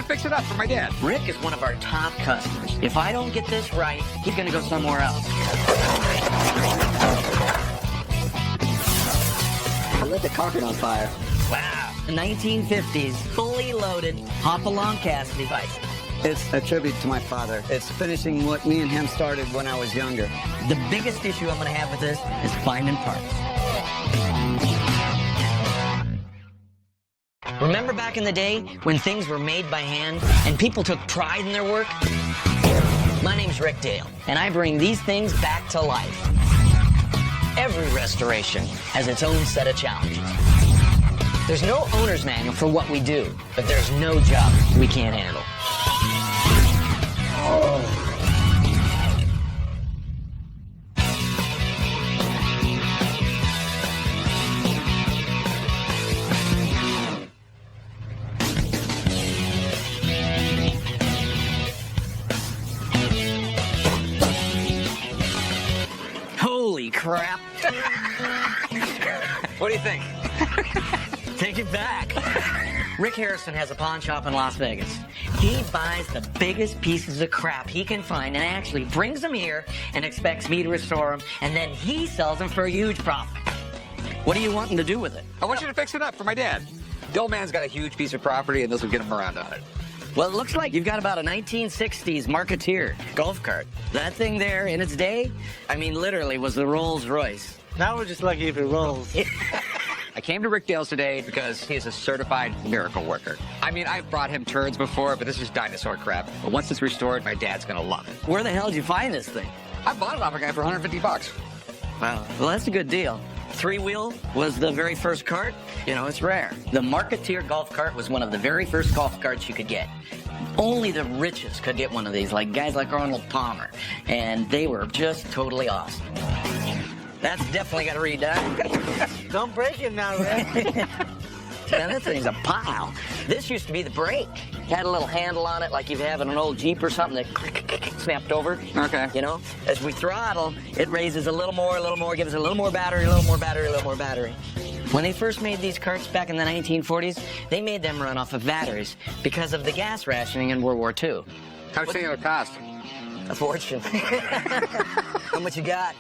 to fix it up for my dad. Rick is one of our top customers. If I don't get this right, he's going to go somewhere else. I lit the carpet on fire. Wow. 1950s, fully loaded Hopalong cast device. It's a tribute to my father. It's finishing what me and him started when I was younger. The biggest issue I'm going to have with this is finding parts. Remember back in the day when things were made by hand and people took pride in their work? My name's Rick Dale, and I bring these things back to life. Every restoration has its own set of challenges. There's no owner's manual for what we do, but there's no job we can't handle. Holy crap. What do you think? Take it back. Rick Harrison has a pawn shop in Las Vegas. He buys the biggest pieces of crap he can find and actually brings them here and expects me to restore them, and then he sells them for a huge profit. What are you wanting to do with it? I want you to fix it up for my dad. The old man's got a huge piece of property, and this will get him around on it. Well, it looks like you've got about a 1960s Marketeer golf cart. That thing there, in its day, I mean, literally was the Rolls Royce. Now we're just lucky if it rolls. I came to Rick Dale's today because he is a certified miracle worker. I mean, I've brought him turds before, but this is dinosaur crap. But once it's restored, my dad's gonna love it. Where the hell did you find this thing? I bought it off a guy for 150 bucks. Wow, well, that's a good deal. Three-wheel was the very first cart. You know, it's rare. The Marketeer golf cart was one of the very first golf carts you could get. Only the richest could get one of these, like guys like Arnold Palmer. And they were just totally awesome. That's definitely got to redone. Don't break it now, Rick. Man, that thing's a pile. This used to be the brake. Had a little handle on it like you have in an old Jeep or something that snapped over. Okay. You know, as we throttle, it raises a little more, gives it a little more battery, a little more battery, a little more battery. When they first made these carts back in the 1940s, they made them run off of batteries because of the gas rationing in World War II. How much do you think it would cost? A fortune. How much you got?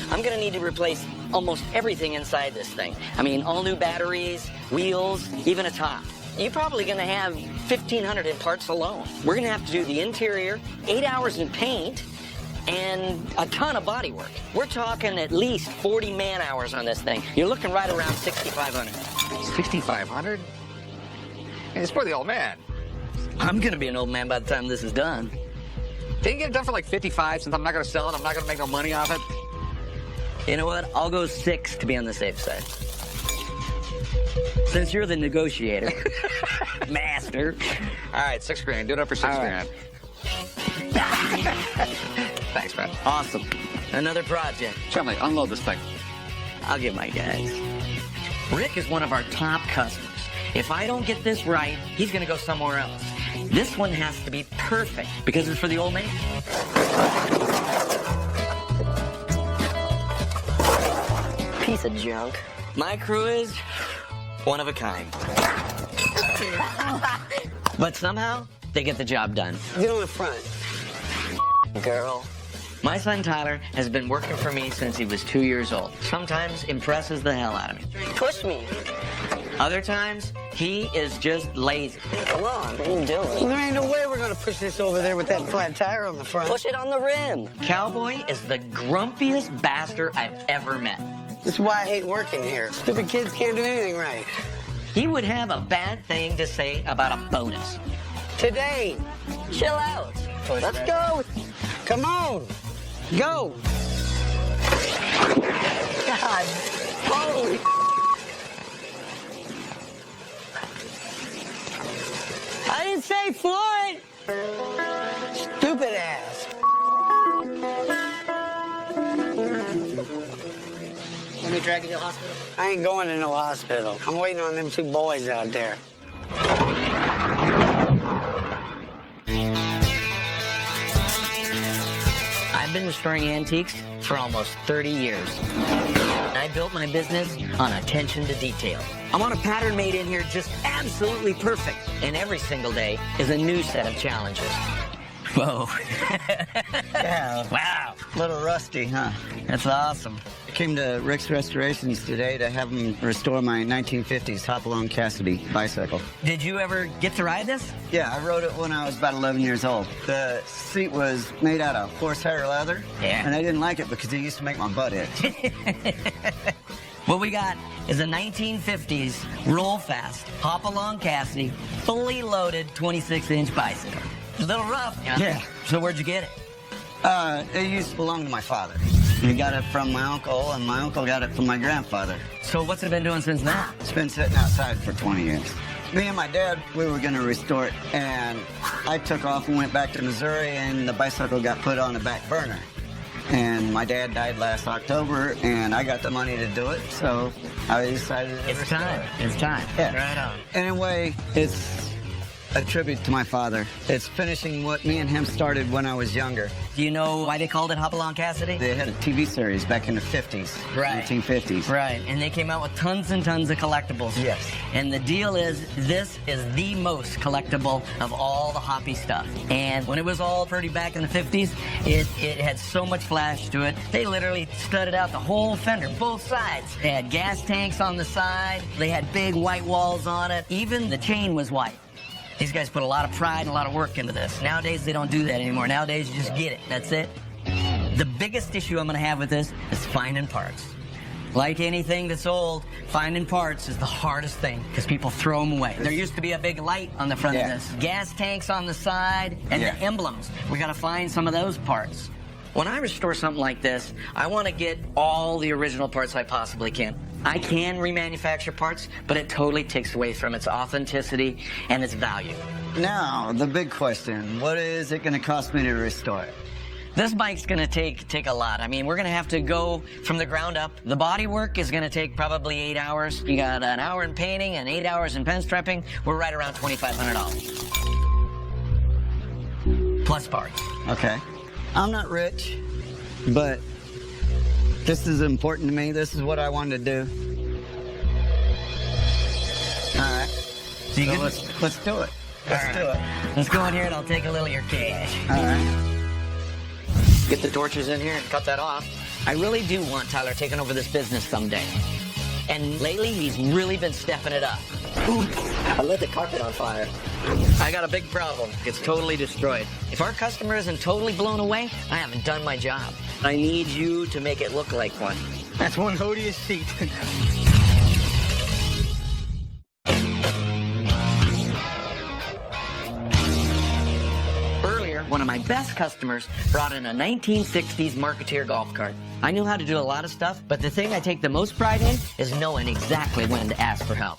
I'm gonna need to replace almost everything inside this thing. I mean, all new batteries, wheels, even a top. You're probably gonna have 1,500 in parts alone. We're gonna have to do the interior, 8 hours in paint, and a ton of body work. We're talking at least 40 man-hours on this thing. You're looking right around 6,500. 6,500? It's for the old man. I'm gonna be an old man by the time this is done. Can you get it done for like 55 since I'm not gonna sell it? I'm not gonna make no money off it. You know what? I'll go 6 to be on the safe side. Since you're the negotiator. Master. All right, 6 grand. Do it up for 6 All grand. Thanks, man. Awesome. Another project. Chumley, unload this thing. I'll get my guys. Rick is one of our top customers. If I don't get this right, he's gonna go somewhere else. This one has to be perfect because it's for the old man. Piece of junk. My crew is one of a kind. But somehow, they get the job done. Get on the front. Girl. My son Tyler has been working for me since he was 2 years old. Sometimes impresses the hell out of me. Push me. Other times, he is just lazy. Come on, what are you doing? There ain't no way we're gonna push this over there with that flat tire on the front. Push it on the rim. Cowboy is the grumpiest bastard I've ever met. This is why I hate working here. Stupid kids can't do anything right. He would have a bad thing to say about a bonus. Today. Chill out. Let's go. Come on. Go. God. Holy. I didn't say Floyd. Stupid ass. Let me drag you to the hospital. I ain't going to no hospital. I'm waiting on them 2 boys out there. I've been been restoring antiques for almost 30 years. I built my business on attention to detail. I want a pattern made in here just absolutely perfect. And every single day is a new set of challenges. Whoa. Yeah. Wow. A little rusty, huh? That's awesome. I came to Rick's Restorations today to have him restore my 1950s Hopalong Cassidy bicycle. Did you ever get to ride this? Yeah, I rode it when I was about 11 years old. The seat was made out of horsehair leather, Yeah. and I didn't like it because it used to make my butt itch. What we got is a 1950s roll-fast Hopalong Cassidy, fully loaded 26-inch bicycle. A little rough. Yeah. So where'd you get it? It used to belong to my father. He got it from my uncle, and my uncle got it from my grandfather. So what's it been doing since then? It's been sitting outside for 20 years. Me and my dad, we were going to restore it, and I took off and went back to Missouri, and the bicycle got put on the back burner. And my dad died last October, and I got the money to do it, so I decided to It's restore time. it. It's time. Yeah. Right on. In a way, it's a tribute to my father. It's finishing what me and him started when I was younger. Do you know why they called it Hopalong Cassidy? They had a TV series back in the 50s, Right. 1950s. Right, and they came out with tons and tons of collectibles. Yes. And the deal is, this is the most collectible of all the hoppy stuff. And when it was all pretty back in the 50s, it had so much flash to it. They literally studded out the whole fender, both sides. They had gas tanks on the side. They had big white walls on it. Even the chain was white. These guys put a lot of pride and a lot of work into this. Nowadays, they don't do that anymore. Nowadays, you just get it. That's it. The biggest issue I'm going to have with this is finding parts. Like anything that's old, finding parts is the hardest thing because people throw them away. There used to be a big light on the front of this. Gas tanks on the side and the emblems. We got to find some of those parts. When I restore something like this, I want to get all the original parts I possibly can. I can remanufacture parts, but it totally takes away from its authenticity and its value. Now, the big question, what is it going to cost me to restore it? This bike's gonna take a lot. I mean, we're gonna have to go from the ground up. The body work is gonna take probably 8 hours. You got an hour in painting and 8 hours in pen strapping. We're right around $2,500. Plus parts. Okay. I'm not rich, but this is important to me. This is what I wanted to do. All right. So you So can, let's do it. Let's do it. let's go in here and I'll take a little of your cash. All right. Get the torches in here and cut that off. I really do want Tyler taking over this business someday. And lately, he's really been stepping it up. Ooh, I lit the carpet on fire. I got a big problem. It's totally destroyed. If our customer isn't totally blown away, I haven't done my job. I need you to make it look like one. That's one odious seat. Earlier, one of my best customers brought in a 1960s Marketeer golf cart. I knew how to do a lot of stuff, but the thing I take the most pride in is knowing exactly when to ask for help.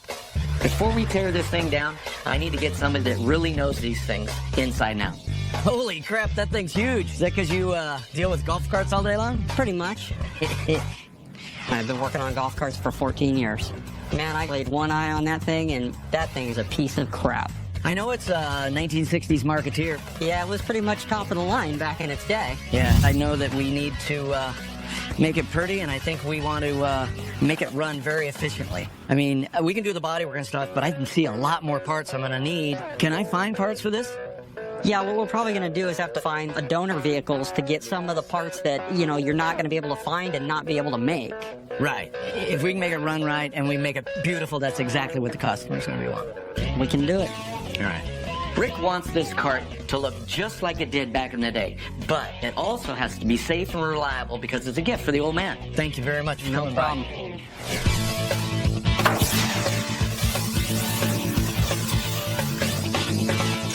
Before we tear this thing down, I need to get somebody that really knows these things inside and out. Holy crap, that thing's huge. Is that because you deal with golf carts all day long? Pretty much. I've been working on golf carts for 14 years. Man, I laid one eye on that thing, and that thing is a piece of crap. I know it's a 1960s Marketeer. Yeah, it was pretty much top of the line back in its day. Yeah, I know that we need to make it pretty, and I think we want to make it run very efficiently. I mean, we can do the bodywork and stuff, but I can see a lot more parts I'm going to need. Can I find parts for this? Yeah, what we're probably going to do is have to find a donor vehicles to get some of the parts that, you know, you're not going to be able to find and not be able to make. Right. If we can make it run right and we make it beautiful, that's exactly what the customer's going to want. We can do it. All right. Rick wants this cart to look just like it did back in the day, but it also has to be safe and reliable because it's a gift for the old man. Thank you very much for coming by.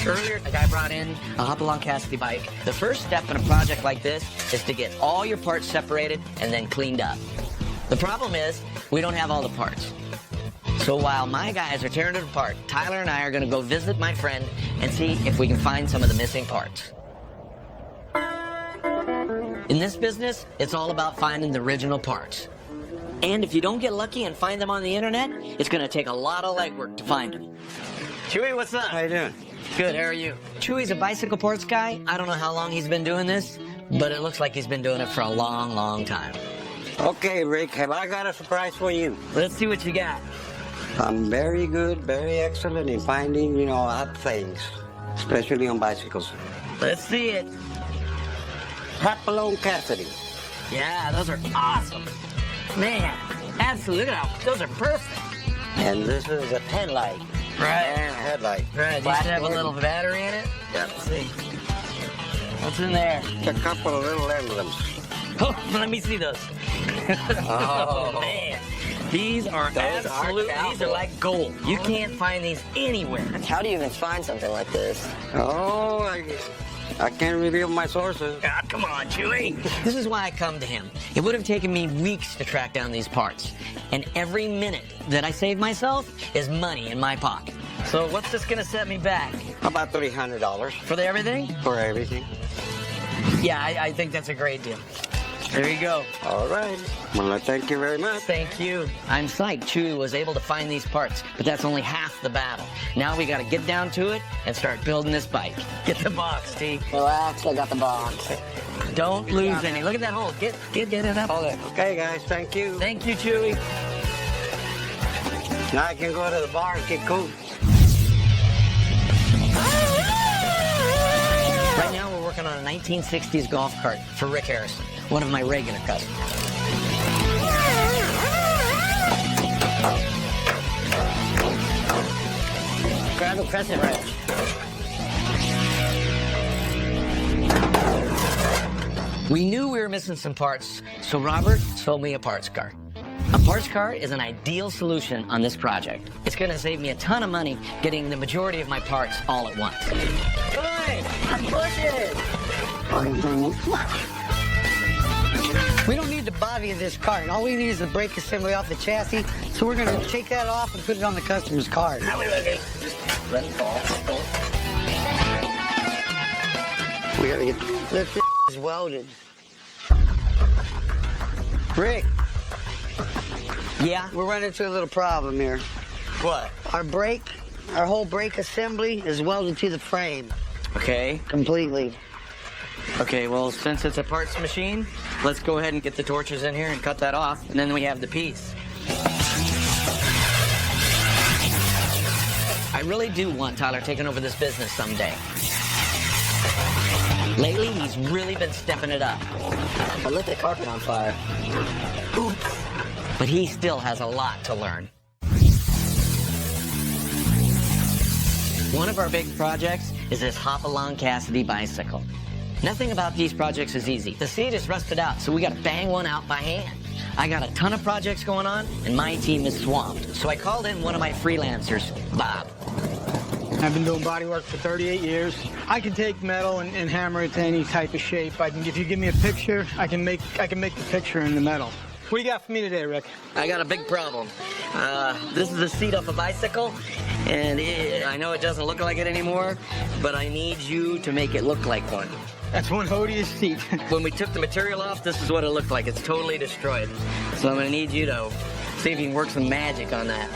Earlier, a guy brought in a Hopalong Cassidy bike. The first step in a project like this is to get all your parts separated and then cleaned up. The problem is, we don't have all the parts. So while my guys are tearing it apart, Tyler and I are going to go visit my friend and see if we can find some of the missing parts. In this business, it's all about finding the original parts. And if you don't get lucky and find them on the internet, it's going to take a lot of legwork to find them. Chewy, what's up? How you doing? Good, how are you? Chewy's a bicycle parts guy. I don't know how long he's been doing this, but it looks like he's been doing it for a long, long time. Okay, Rick, have I got a surprise for you? Let's see what you got. I'm very good, very excellent in finding, odd things, especially on bicycles. Let's see it. Hopalong Cassidy. Yeah, those are awesome. Man, absolutely. Look at how, those are perfect. And this is a headlight. Right. And headlight. Right, you should have a little battery in it. Yeah. Let's see. What's in there? A couple of little emblems. Oh, let me see those. Oh, man. These are Those absolutely, are these are like gold. You can't find these anywhere. How do you even find something like this? Oh, I can't reveal my sources. Ah, come on, Chewie. This is why I come to him. It would have taken me weeks to track down these parts. And every minute that I save myself is money in my pocket. So what's this gonna set me back? About $300 For the everything? for everything. Yeah, I think that's a great deal. There you go. All right. Well, thank you very much. Thank you. I'm psyched Chewie was able to find these parts, but that's only half the battle. Now we gotta get down to it and start building this bike. Get the box, T. Relax, I got the box. Don't lose any. Look at that hole. Get it up. Okay, guys, thank you. Thank you, Chewie. Now I can go to the bar and get cool. Right now we're working on a 1960s golf cart for Rick Harrison, one of my regular customers. Grab the crescent wrench. We knew we were missing some parts, so Robert sold me a parts cart. A parts cart is an ideal solution on this project. It's going to save me a ton of money getting the majority of my parts all at once. Good! Push it! We don't need the body of this cart. All we need is the brake assembly off the chassis. So we're going to take that off and put it on the customer's cart. Let it fall. We gotta get. This is welded. Rick, Yeah? we're running into a little problem here. What? Our whole brake assembly is welded to the frame Okay. completely. Okay, well, since it's a parts machine, let's go ahead and get the torches in here and cut that off, and then we have the piece. I really do want Tyler taking over this business someday. Lately, he's really been stepping it up. I lit the carpet on fire. Oops. But he still has a lot to learn. One of our big projects is this Hopalong Cassidy bicycle. Nothing about these projects is easy. The seat is rusted out, so we gotta bang one out by hand. I got a ton of projects going on, and my team is swamped. So I called in one of my freelancers, Bob. I've been doing body work for 38 years. I can take metal and hammer it to any type of shape. If you give me a picture, I can make the picture in the metal. What do you got for me today, Rick? I got a big problem. This is the seat of a bicycle, and I know it doesn't look like it anymore, but I need you to make it look like one. That's one odious seat. When we took the material off, this is what it looked like. It's totally destroyed. So I'm gonna need you to see if you can work some magic on that.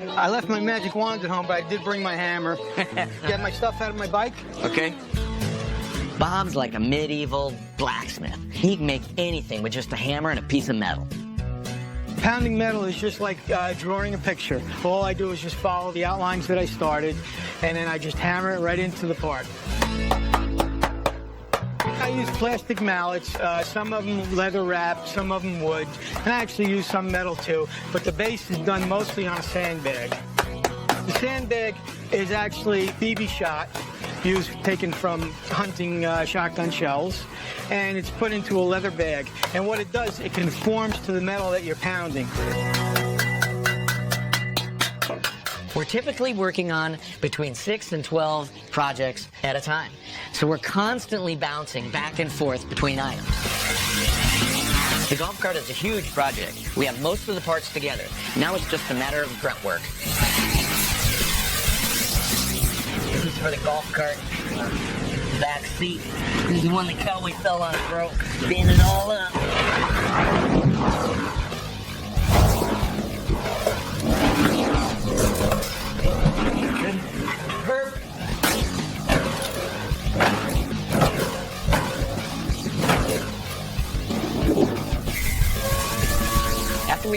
I left my magic wand at home, but I did bring my hammer. Get my stuff out of my bike. Okay? Bob's like a medieval blacksmith. He can make anything with just a hammer and a piece of metal. Pounding metal is just like drawing a picture. All I do is just follow the outlines that I started, and then I just hammer it right into the part. I use plastic mallets, some of them leather wrapped, some of them wood, and I actually use some metal too, but the base is done mostly on a sandbag. The sandbag is actually BB shot, taken from hunting shotgun shells, and it's put into a leather bag. And what it does, it conforms to the metal that you're pounding. We're typically working on between 6 and 12 projects at a time. So we're constantly bouncing back and forth between items. The golf cart is a huge project. We have most of the parts together. Now it's just a matter of grunt work. This is for the golf cart back seat. This is one the cowboy fell on and broke. Bend it all up. Perfect.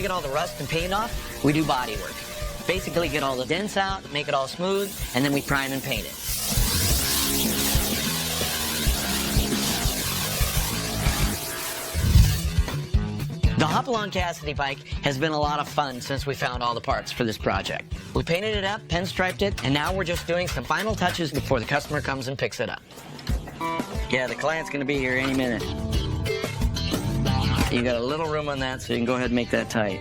get all the rust and paint off, we do body work. Basically get all the dents out, make it all smooth, and then we prime and paint it. The Hopalong Cassidy bike has been a lot of fun since we found all the parts for this project. We painted it up, pinstriped it, and now we're just doing some final touches before the customer comes and picks it up. Yeah, the client's gonna be here any minute. You got a little room on that, so you can go ahead and make that tight.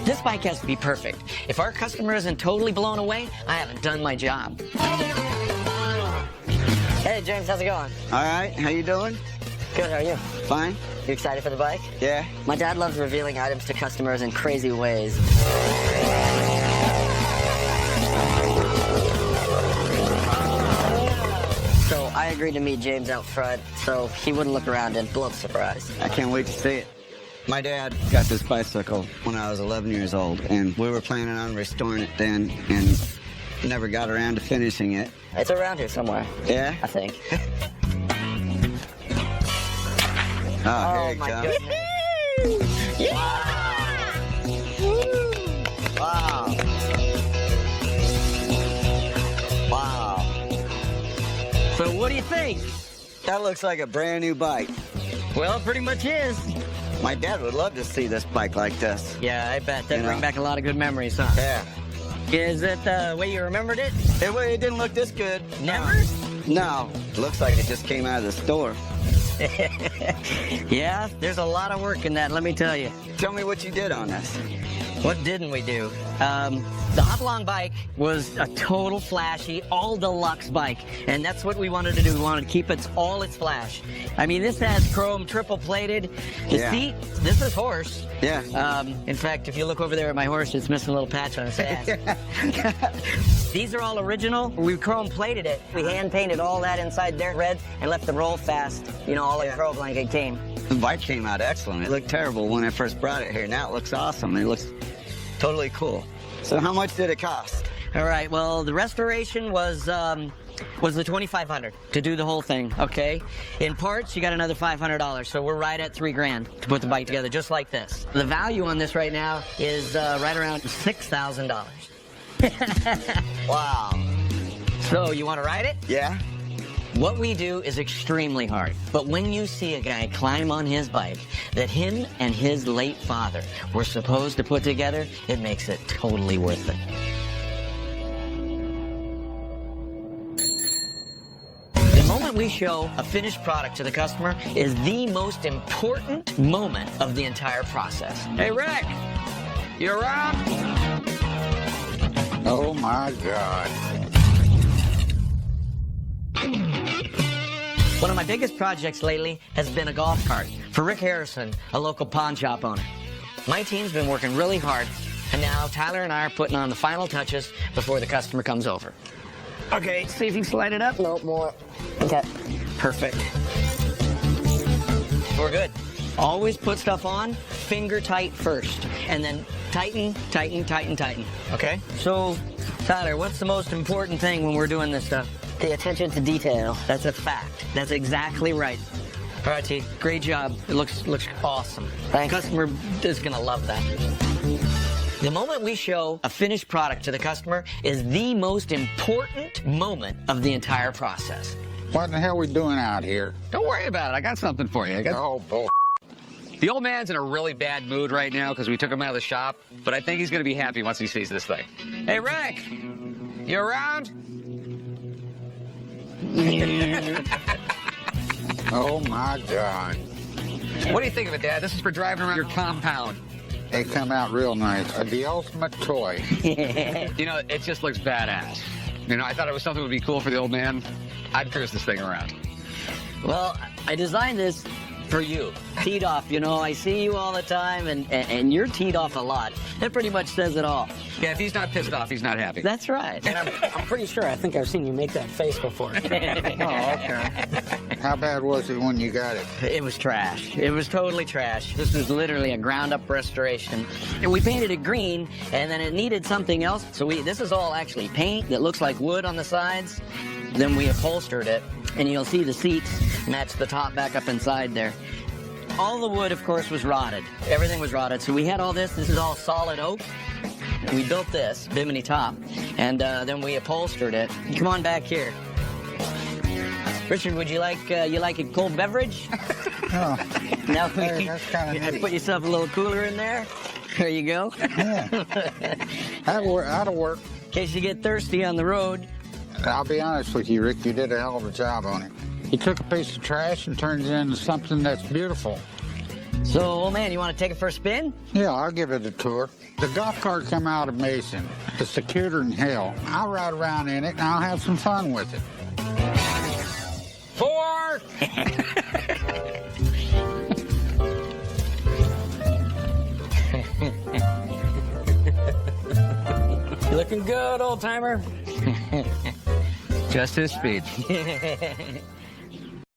This bike has to be perfect. If our customer isn't totally blown away, I haven't done my job. Hey, James, how's it going? All right, how you doing? Good, how are you? Fine? You excited for the bike? Yeah. My dad loves revealing items to customers in crazy ways. So I agreed to meet James out front so he wouldn't look around and blow the surprise. I can't wait to see it. My dad got this bicycle when I was 11 years old, and we were planning on restoring it then, and never got around to finishing it. It's around here somewhere. Yeah? I think. Oh, here Oh, it my comes. goodness. Wow. Wow. So what do you think? That looks like a brand new bike. Well, it pretty much is. My dad would love to see this bike like this. Yeah, I bet. That'd You know. bring back a lot of good memories, huh? Yeah. Is it the way you remembered it? It didn't look this good. Never? No. It looks like it just came out of the store. Yeah, there's a lot of work in that, let me tell you. Tell me what you did on this. What didn't we do? The Hopalong bike was a total flashy, all deluxe bike, and that's what we wanted to do. We wanted to keep all its flash. I mean, this has chrome triple plated. The Yeah. seat, this is horse. Yeah. In fact, if you look over there at my horse, it's missing a little patch on its ass. These are all original. We chrome plated it. We hand painted all that inside there red and left the roll fast, you know, all like chrome like it came. The bike came out excellent. It looked terrible when I first brought it here. Now it looks awesome. It looks totally cool. So how much did it cost? All right, well, the restoration was the $2,500 to do the whole thing, okay? In parts, you got another $500, so we're right at $3,000 to put the bike together, just like this. The value on this right now is right around $6,000. Wow. So, you want to ride it? Yeah? What we do is extremely hard, but when you see a guy climb on his bike that him and his late father were supposed to put together, it makes it totally worth it. The moment we show a finished product to the customer is the most important moment of the entire process. Hey, Rick, you around? Oh my God. One of my biggest projects lately has been a golf cart for Rick Harrison, a local pawn shop owner. My team's been working really hard, and now Tyler and I are putting on the final touches before the customer comes over. Okay, see if you can slide it up. No more. Okay. Perfect. We're good. Always put stuff on, finger tight first, and then tighten, tighten, tighten, tighten. Okay? So, Tyler, what's the most important thing when we're doing this stuff? The attention to detail. That's a fact. That's exactly right. All right, T. Great job. It looks awesome. Thanks. The customer is going to love that. The moment we show a finished product to the customer is the most important moment of the entire process. What in the hell are we doing out here? Don't worry about it. I got something for you. Oh, bull. The old man's in a really bad mood right now because we took him out of the shop, but I think he's going to be happy once he sees this thing. Hey, Rick, you around? Oh my God. What do you think of it, Dad? This is for driving around your compound. They come out real nice. The ultimate toy. You know, it just looks badass. You know, I thought it was something that would be cool for the old man. I'd cruise this thing around. Well, I designed this for you. Teed off, you know, I see you all the time, and you're teed off a lot. That pretty much says it all. Yeah, if he's not pissed off, he's not happy. That's right. And I'm pretty sure I think I've seen you make that face before. Oh, okay. How bad was it when you got it? It was trash. It was totally trash. This is literally a ground-up restoration. And we painted it green, and then it needed something else. So this is all actually paint that looks like wood on the sides. Then we upholstered it And you'll see the seats match the top back up inside there. All the wood, of course, was rotted. Everything was rotted. So we had all this. This is all solid oak. We built this, Bimini top, and then we upholstered it. Come on back here. Richard, would you like a cold beverage? Oh, Now hey, that's kind of neat. put yourself a little cooler in there. There you go. Yeah. That'll work. In case you get thirsty on the road. I'll be honest with you, Rick, you did a hell of a job on it. You took a piece of trash and turned it into something that's beautiful. So, old man, you want to take it for a spin? Yeah, I'll give it a tour. The golf cart come out amazing. It's secured than hell. I'll ride around in it and I'll have some fun with it. 4. Looking good, old timer. Just his speed.